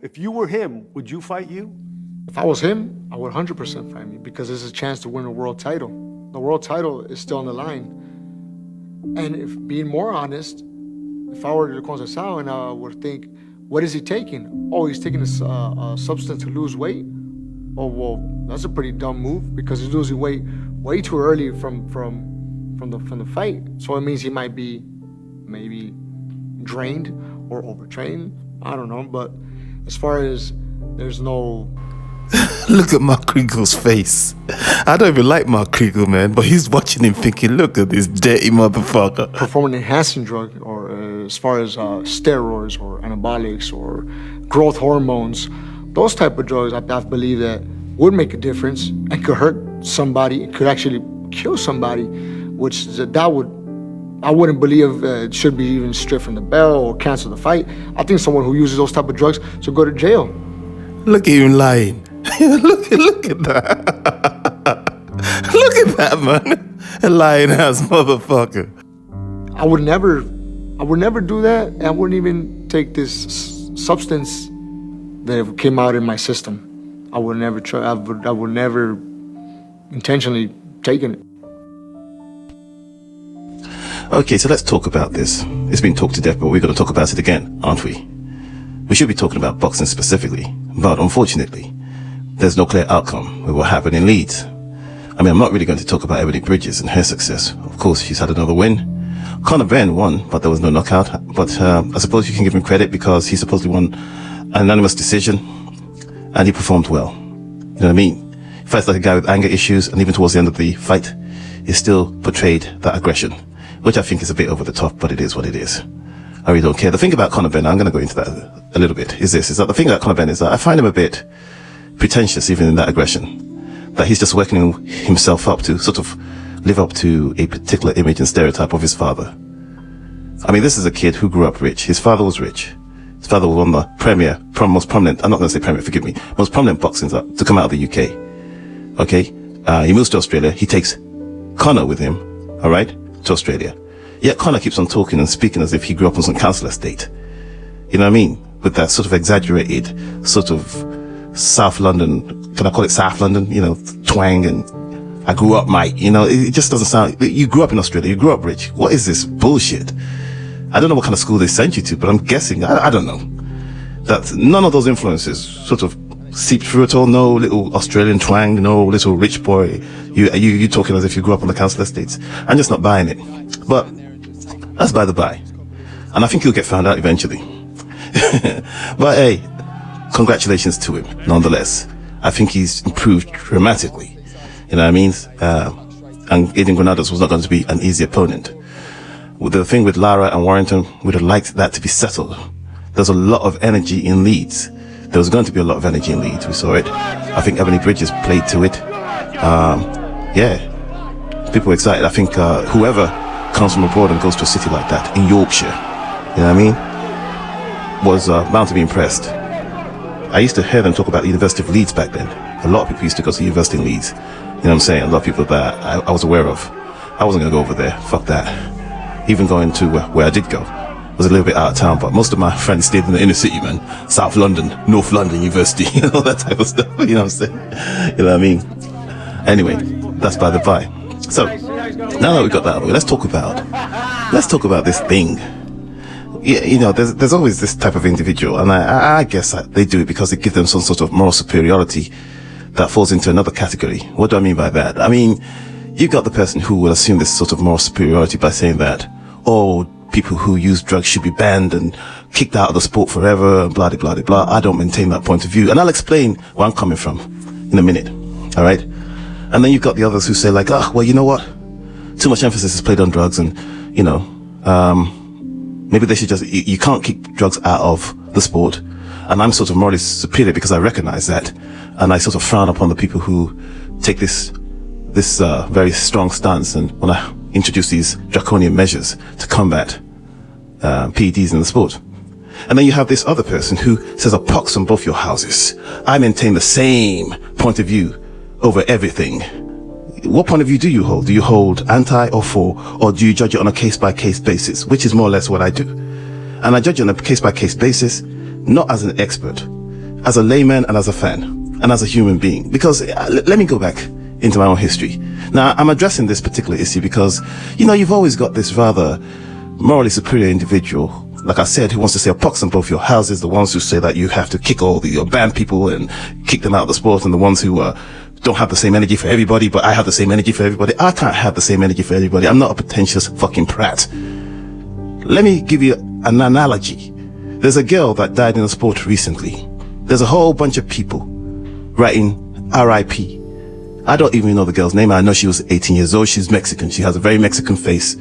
If you were him, would you fight you? If I was him, I would 100% fight me because there's a chance to win a world title. The world title is still on the line. And if being more honest, if I were to Conceição and I would think, what is he taking? Oh, he's taking a substance to lose weight? Oh, well, that's a pretty dumb move because he's losing weight way too early from the fight. So it means he might be maybe drained or overtrained. I don't know, but as far as there's no... Look at Mark Kriegel's face. I don't even like Mark Kriegel, man, but he's watching him thinking, look at this dirty motherfucker. Performance-enhancing drug, or as far as steroids or anabolics or growth hormones, those type of drugs, I believe that would make a difference and could hurt somebody. It could actually kill somebody, which I wouldn't believe it should be even stripped from the belt or cancel the fight. I think someone who uses those type of drugs should go to jail. Look at him lying. look at that. Look at that, man. A lying ass motherfucker. I would never do that. And I wouldn't even take this substance that came out in my system. I would never try. I would never intentionally taken it. Okay, so let's talk about this. It's been talked to death, but we're going to talk about it again, aren't we? We should be talking about boxing specifically, but unfortunately, there's no clear outcome with what happened in Leeds. I mean, I'm not really going to talk about Ebony Bridges and her success. Of course, she's had another win. Conor Benn won, but there was no knockout. But I suppose you can give him credit because he supposedly won an unanimous decision, and he performed well. You know what I mean? He fights like a guy with anger issues, and even towards the end of the fight, he still portrayed that aggression, which I think is a bit over the top, but it is what it is. I really don't care. The thing about Conor Benn, I'm going to go into that a little bit, is that the thing about Conor Benn is that I find him a bit pretentious, even in that aggression, that he's just working himself up to sort of live up to a particular image and stereotype of his father. I mean, this is a kid who grew up rich. His father was rich. His father was one of the most prominent, I'm not going to say premier, forgive me, most prominent boxers to come out of the UK. Okay? He moves to Australia. He takes Conor with him, all right, to Australia. Yet Conor keeps on talking and speaking as if he grew up on some council estate. You know what I mean? With that sort of exaggerated, sort of South London, can I call it South London? You know, twang and I grew up, mate. You know, it just doesn't sound, you grew up in Australia, you grew up rich. What is this bullshit? I don't know what kind of school they sent you to, but I'm guessing, I don't know, that none of those influences sort of seeped through at all. No little Australian twang, no little rich boy. You talking as if you grew up on the council estates. I'm just not buying it. But that's by the by. And I think he'll get found out eventually. But hey, congratulations to him, nonetheless. I think he's improved dramatically. You know what I mean? And Aiden Granados was not going to be an easy opponent. With the thing with Lara and Warrington, we'd have liked that to be settled. There's a lot of energy in Leeds. There was going to be a lot of energy in Leeds. We saw it. I think Ebony Bridges played to it. Yeah, people were excited. I think whoever comes from abroad and goes to a city like that in Yorkshire, you know what I mean, was bound to be impressed. I used to hear them talk about the University of Leeds back then. A lot of people used to go to the University in Leeds. You know what I'm saying? A lot of people that I was aware of. I wasn't going to go over there. Fuck that. Even going to where I did go was a little bit out of town, but most of my friends stayed in the inner city, man. South London, North London University, you know, that type of stuff. You know what I'm saying? You know what I mean? Anyway, that's by the by. So, now that we got that out of the way, let's talk about this thing. Yeah, you know, there's always this type of individual, and I guess they do it because it gives them some sort of moral superiority that falls into another category. What do I mean by that? I mean, you got the person who will assume this sort of moral superiority by saying that, oh, people who use drugs should be banned and kicked out of the sport forever, blah, blah, blah, blah. I don't maintain that point of view. And I'll explain where I'm coming from in a minute. All right? And then you've got the others who say like, oh, well, you know what? Too much emphasis is played on drugs and, you know, maybe they should just, you can't keep drugs out of the sport. And I'm sort of morally superior because I recognize that. And I sort of frown upon the people who take this very strong stance and want to introduce these draconian measures to combat PEDs in the sport. And then you have this other person who says a pox on both your houses. I maintain the same point of view over everything. What point of view do you hold? Do you hold anti or for, or do you judge it on a case-by-case basis, which is more or less what I do? And I judge it on a case-by-case basis, not as an expert, as a layman and as a fan and as a human being. Because let me go back into my own history. Now, I'm addressing this particular issue because, you know, you've always got this rather morally superior individual, like I said, who wants to say a pox on both your houses, the ones who say that you have to kick all the ban people and kick them out of the sport, and the ones who don't have the same energy for everybody, but I have the same energy for everybody. I can't have the same energy for everybody. I'm not a pretentious fucking prat. Let me give you an analogy. There's a girl that died in the sport recently. There's a whole bunch of people writing RIP. I don't even know the girl's name. I know she was 18 years old. She's Mexican. She has a very Mexican face.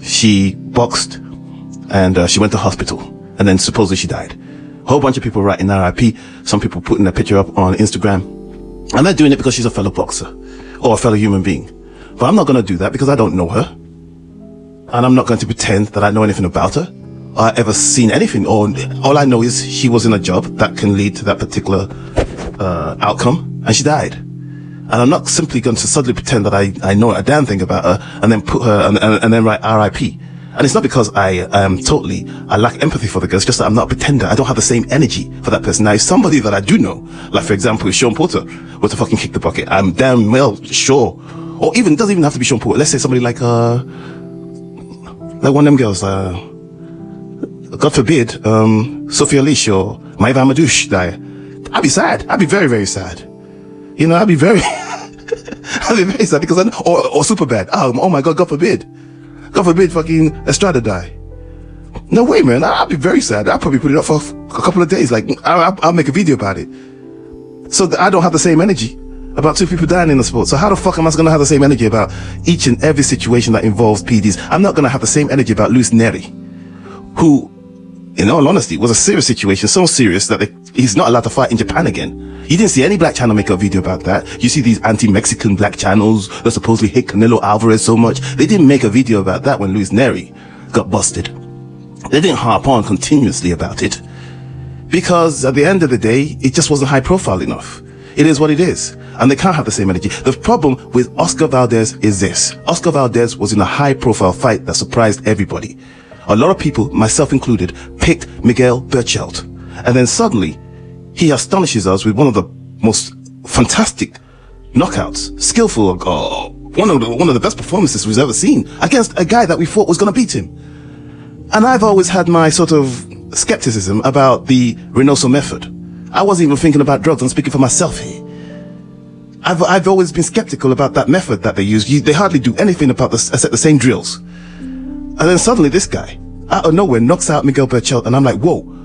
She boxed and she went to hospital, and then supposedly she died. A whole bunch of people writing RIP. Some people putting a picture up on Instagram. I'm not doing it because she's a fellow boxer or a fellow human being. But I'm not going to do that because I don't know her. And I'm not going to pretend that I know anything about her or ever seen anything. Or all I know is she was in a job that can lead to that particular outcome, and she died. And I'm not simply going to suddenly pretend that I know a damn thing about her and then put her and then write RIP. And it's not because I lack empathy for the girl. It's just that I'm not a pretender. I don't have the same energy for that person. Now, if somebody that I do know, like for example, Sean Porter, were to fucking kick the bucket, I'm damn well sure. Or even, it doesn't even have to be Sean Porter. Let's say somebody like one of them girls, God forbid, Sophia Leash or Maiva Madouche die. I'd be sad. I'd be very, very sad. You know, I'd be very, I'd be very sad because or super bad. Oh my God, God forbid. God forbid fucking Estrada die. No way, man. I'd be very sad. I'll probably put it up for a couple of days. Like, I'll make a video about it. So I don't have the same energy about two people dying in the sport. So how the fuck am I going to have the same energy about each and every situation that involves PEDs? I'm not going to have the same energy about Luis Neri, who, in all honesty, was a serious situation. So serious that he's not allowed to fight in Japan again. You didn't see any black channel make a video about that. You see these anti-Mexican black channels that supposedly hate Canelo Alvarez so much. They didn't make a video about that when Luis Neri got busted. They didn't harp on continuously about it. Because at the end of the day, it just wasn't high profile enough. It is what it is. And they can't have the same energy. The problem with Oscar Valdez is this. Oscar Valdez was in a high profile fight that surprised everybody. A lot of people, myself included, picked Miguel Berchelt. And then suddenly, he astonishes us with one of the most fantastic knockouts, skillful, one of the best performances we've ever seen against a guy that we thought was going to beat him. And I've always had my sort of skepticism about the Reynoso method. I wasn't even thinking about drugs. I'm speaking for myself here. I've always been skeptical about that method that they use. They hardly do anything about this except the same drills. And then suddenly this guy, out of nowhere, knocks out Miguel Berchelt, and I'm like, whoa.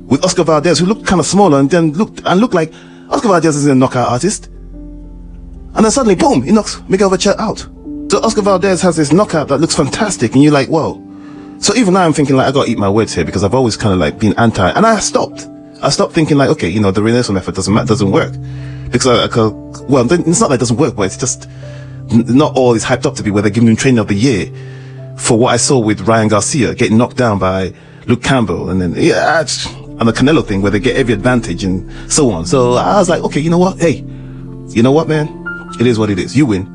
With Oscar Valdez, who looked kind of smaller and then looked like Oscar Valdez isn't a knockout artist. And then suddenly, boom, he knocks Miguel Berchelt out. So Oscar Valdez has this knockout that looks fantastic, and you're like, whoa. So even now I'm thinking like, I gotta eat my words here because I've always kind of like been anti, and I stopped thinking like, okay, you know, the Reynoso method doesn't work. Because well, it's not that it doesn't work, but it's just not all is hyped up to be where they're giving him trainer of the year for what I saw with Ryan Garcia getting knocked down by Luke Campbell, and then, and the Canelo thing where they get every advantage and so on. So I was like, okay, you know what? Hey, you know what, man? It is what it is. You win.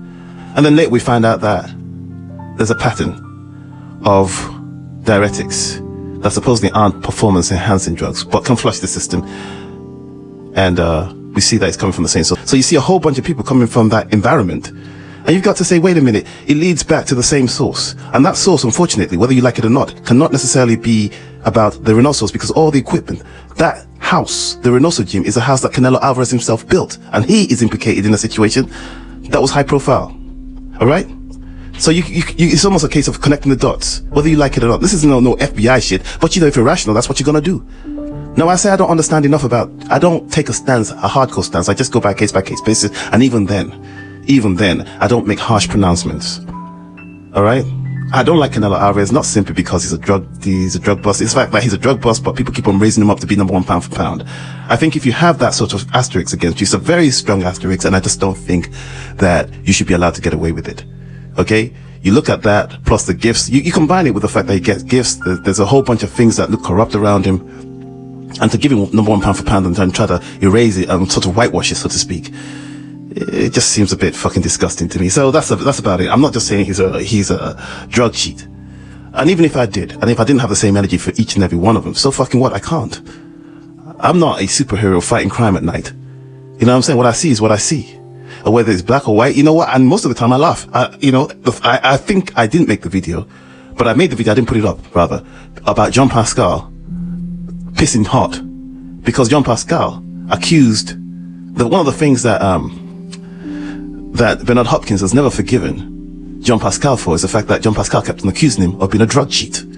And then later we find out that there's a pattern of diuretics that supposedly aren't performance enhancing drugs, but can flush the system. And we see that it's coming from the same source. So you see a whole bunch of people coming from that environment. And you've got to say, wait a minute, it leads back to the same source. And that source, unfortunately, whether you like it or not, cannot necessarily be about the Reynosos, because all the equipment, that house, the Reynoso gym, is a house that Canelo Alvarez himself built. And he is implicated in a situation that was high profile. All right? So it's almost a case of connecting the dots, whether you like it or not. This is no FBI shit, but you know, if you're rational, that's what you're going to do. Now, I say I don't understand enough I don't take a hardcore stance. I just go by case basis. And even then, I don't make harsh pronouncements. All right? I don't like Canelo Alvarez, not simply because he's a drug bust. It's the fact that he's a drug bust, but people keep on raising him up to be number one pound for pound. I think if you have that sort of asterisk against you, it's a very strong asterisk, and I just don't think that you should be allowed to get away with it. Okay? You look at that, plus the gifts. You combine it with the fact that he gets gifts. There's a whole bunch of things that look corrupt around him. And to give him number one pound for pound and try to erase it and sort of whitewash it, so to speak, it just seems a bit fucking disgusting to me. So that's about it. I'm not just saying he's a drug cheat. And even if I did, and if I didn't have the same energy for each and every one of them, so fucking what? I can't. I'm not a superhero fighting crime at night. You know what I'm saying? What I see is what I see. Or whether it's black or white, you know what? And most of the time I laugh. I think I didn't make the video, but I made the video, I didn't put it up, rather, about John Pascal pissing hot because John Pascal accused one of the things that Bernard Hopkins has never forgiven John Pascal for is the fact that John Pascal kept on accusing him of being a drug cheat. You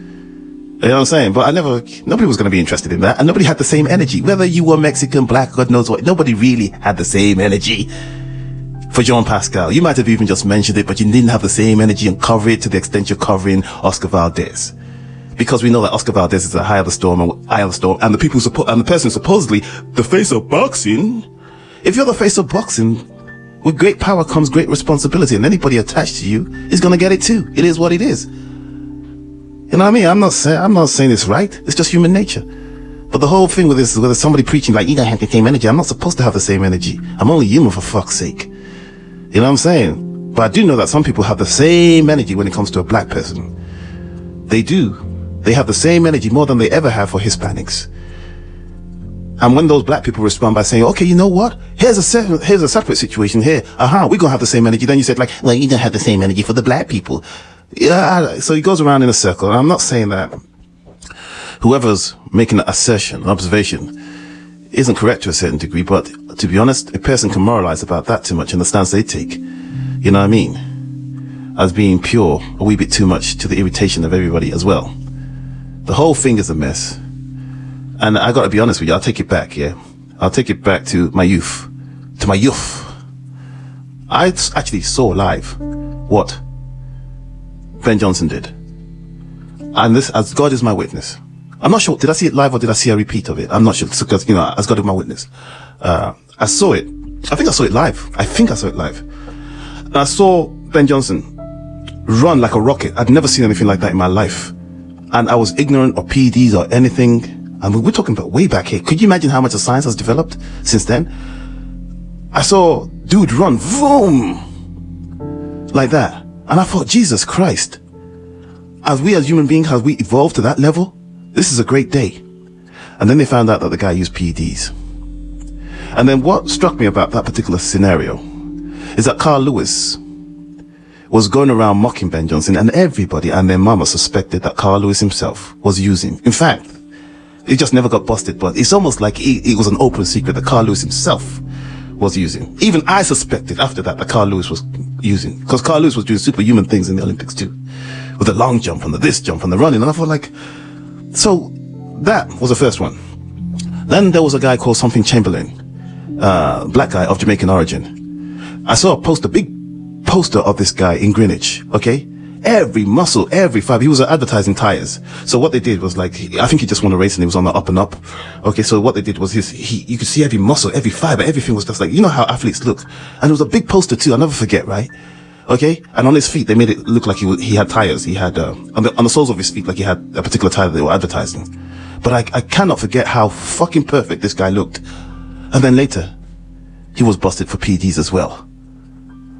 know what I'm saying? But nobody was going to be interested in that, and nobody had the same energy. Whether you were Mexican, black, God knows what, nobody really had the same energy for John Pascal. You might have even just mentioned it, but you didn't have the same energy and cover it to the extent you're covering Oscar Valdez. Because we know that Oscar Valdez is the eye of the storm, and the person supposedly the face of boxing. If you're the face of boxing, with great power comes great responsibility, and anybody attached to you is going to get it too. It is what it is. You know what I mean? I'm not saying it's right. It's just human nature. But the whole thing with this is whether somebody preaching like, you don't have the same energy. I'm not supposed to have the same energy. I'm only human, for fuck's sake. You know what I'm saying? But I do know that some people have the same energy when it comes to a black person. They do. They have the same energy more than they ever have for Hispanics. And when those black people respond by saying, okay, you know what? Here's a separate situation here. We're gonna have the same energy. Then you said like, well, you don't have the same energy for the black people. Yeah, so he goes around in a circle. And I'm not saying that whoever's making an assertion, an observation, isn't correct to a certain degree, but to be honest, a person can moralize about that too much and the stance they take, you know what I mean, as being pure, a wee bit too much to the irritation of everybody as well. The whole thing is a mess. And I gotta be honest with you, I'll take it back, yeah? I'll take it back to my youth. I actually saw live what Ben Johnson did. And this, as God is my witness. I'm not sure, did I see it live or did I see a repeat of it? I'm not sure, because, as God is my witness. I saw it. I think I saw it live. And I saw Ben Johnson run like a rocket. I'd never seen anything like that in my life. And I was ignorant of PEDs or anything. And we're talking about way back here. Could you imagine how much the science has developed since then? I saw dude run, boom, like that. And I thought, Jesus Christ, as human beings, have we evolved to that level? This is a great day. And then they found out that the guy used PEDs. And then what struck me about that particular scenario is that Carl Lewis was going around mocking Ben Johnson, and everybody and their mama suspected that Carl Lewis himself was using. In fact, it just never got busted, but it's almost like it was an open secret that Carl Lewis himself was using. Even I suspected after that Carl Lewis was using, because Carl Lewis was doing superhuman things in the Olympics too, with the long jump and the this jump and the running, and I thought like, so that was the first one. Then there was a guy called something Chamberlain, black guy of Jamaican origin. I saw a big poster of this guy in Greenwich, okay? Every muscle, every fiber. He was advertising tires. So what they did was like, I think he just won a race and he was on the up and up. Okay, so what they did was you could see every muscle, every fiber, everything was just like, you know how athletes look. And it was a big poster too, I'll never forget, right? Okay? And on his feet, they made it look like he had tires. He had, on the soles of his feet, like he had a particular tire that they were advertising. But I cannot forget how fucking perfect this guy looked. And then later, he was busted for PEDs as well.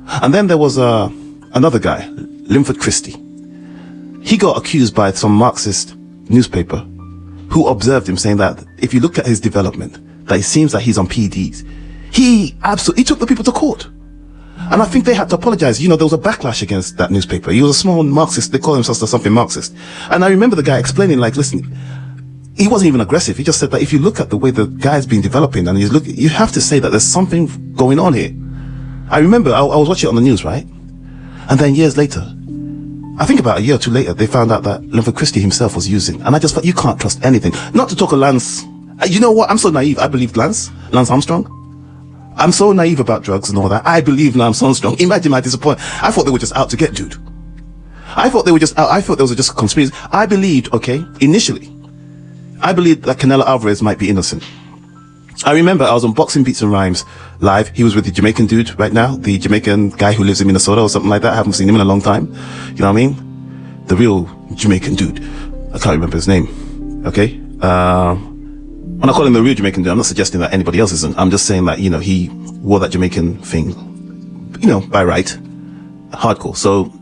And then there was, another guy, Linford Christie. He got accused by some Marxist newspaper who observed him saying that if you look at his development, that it seems that he's on PEDs. He took the people to court. And I think they had to apologize. There was a backlash against that newspaper. He was a small Marxist. They call themselves something Marxist. And I remember the guy explaining like, listen, he wasn't even aggressive. He just said that if you look at the way the guy's been developing and you have to say that there's something going on here. I remember I was watching it on the news, right? And then years later, I think about a year or two later, they found out that Linford Christie himself was using. And I just thought, you can't trust anything. Not to talk of Lance. You know what? I'm so naive. I believed Lance Armstrong. I'm so naive about drugs and all that. I believe Lance Armstrong. Imagine my disappointment. I thought they were just out to get dude. I thought there was just a conspiracy. I believed, initially, I believed that Canelo Alvarez might be innocent. I remember I was on Boxing Beats and Rhymes live. He was with the Jamaican dude right now, the Jamaican guy who lives in Minnesota or something like that. I haven't seen him in a long time. You know what I mean? The real Jamaican dude. I can't remember his name. Okay? When I call him the real Jamaican dude, I'm not suggesting that anybody else isn't. I'm just saying that, he wore that Jamaican thing, by right. Hardcore. So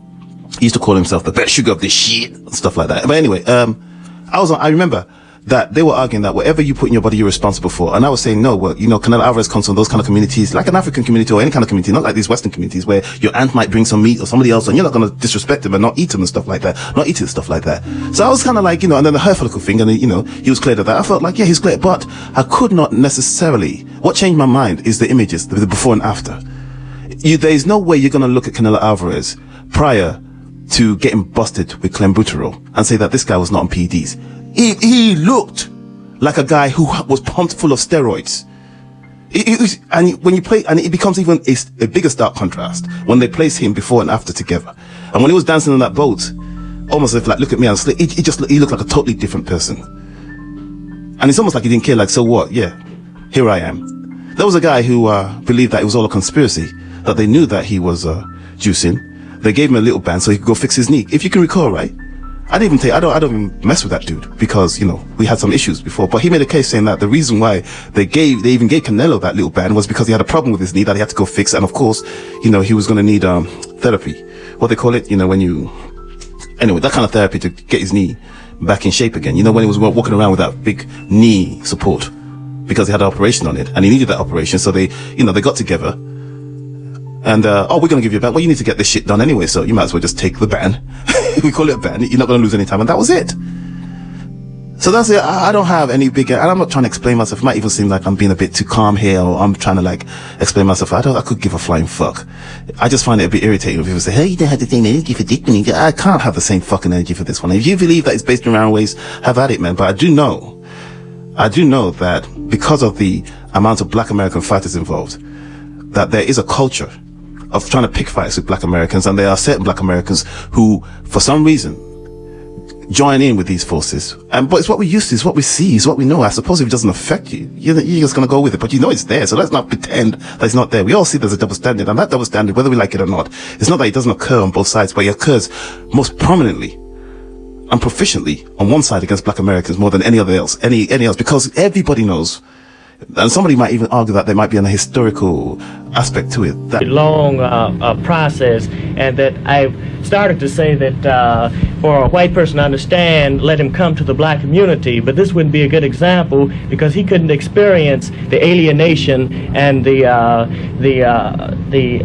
he used to call himself the best sugar of this shit and stuff like that. But anyway, I remember that they were arguing that whatever you put in your body, you're responsible for. And I was saying, no, well, you know, Canelo Alvarez comes from those kind of communities, like an African community or any kind of community, not like these Western communities where your aunt might bring some meat or somebody else and you're not going to disrespect him and not eat him and stuff like that, not eat it, stuff like that. So I was kind of like, you know, and then the hair follicle thing, and you know, he was clear to that. I felt like, yeah, he's clear, but I could not necessarily, what changed my mind is the images, the before and after. There's no way you're going to look at Canelo Alvarez prior to getting busted with clenbuterol and say that this guy was not on PEDs. He looked like a guy who was pumped full of steroids. And when you play, and it becomes even a bigger stark contrast when they place him before and after together. And when he was dancing on that boat, almost as if like, look at me, he looked like a totally different person. And it's almost like he didn't care, like, so what? Yeah, here I am. There was a guy who believed that it was all a conspiracy, that they knew that he was juicing. They gave him a little band so he could go fix his knee. If you can recall, right? I don't even mess with that dude because, you know, we had some issues before, but he made a case saying that the reason why they even gave Canelo that little band was because he had a problem with his knee that he had to go fix. And of course, you know, he was going to need, therapy, what they call it, you know, anyway, that kind of therapy to get his knee back in shape again. You know, when he was walking around with that big knee support because he had an operation on it and he needed that operation. So they got together. And, we're going to give you a ban. Well, you need to get this shit done anyway, so you might as well just take the ban. We call it a ban. You're not going to lose any time. And that was it. So that's it. I don't have any big, and I'm not trying to explain myself. It might even seem like I'm being a bit too calm here, or I'm trying to like explain myself. I could give a flying fuck. I just find it a bit irritating when people say, hey, you don't have the same energy for dick. I can't have the same fucking energy for this one. If you believe that it's based around ways, have at it, man. But I do know that because of the amount of black American fighters involved, that there is a culture of trying to pick fights with black Americans, and there are certain black Americans who, for some reason, join in with these forces. But it's what we used to, it's what we see, it's what we know. I suppose if it doesn't affect you, you're just going to go with it, but you know it's there, so let's not pretend that it's not there. We all see there's a double standard, and that double standard, whether we like it or not, it's not that it doesn't occur on both sides, but it occurs most prominently and proficiently on one side against black Americans more than any else, because everybody knows. And somebody might even argue that there might be a historical aspect to it. That long process, and that I've started to say that for a white person to understand, let him come to the black community. But this wouldn't be a good example because he couldn't experience the alienation and the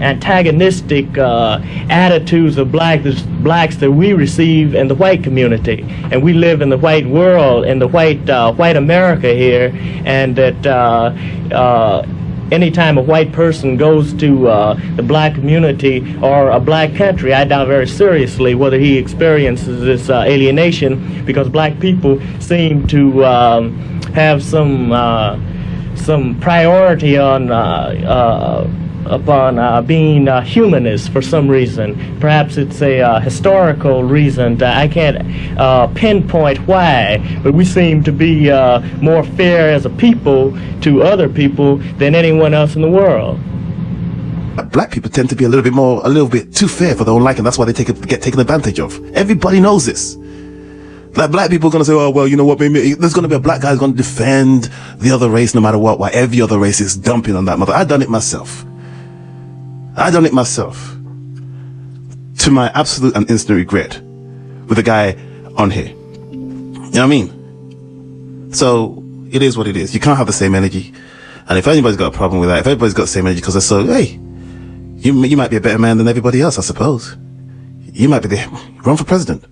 antagonistic attitudes of blacks that we receive in the white community. And we live in the white world, in the white America here, and that anytime a white person goes to the black community or a black country, I doubt very seriously whether he experiences this alienation, because black people seem to have some priority on upon being humanist for some reason. Perhaps it's a historical reason. I can't pinpoint why, but we seem to be more fair as a people to other people than anyone else in the world. black people tend to be a little bit too fair for their own liking. That's why they get taken advantage of. Everybody knows this. Like, black people are going to say, oh, well, you know what, maybe there's going to be a black guy who's going to defend the other race no matter what, while every other race is dumping on that mother. I've done it myself. To my absolute and instant regret, with a guy on here. You know what I mean? So, it is what it is. You can't have the same energy. And if anybody's got a problem with that, if everybody's got the same energy because they're so, hey, you might be a better man than everybody else, I suppose. You might be run for president.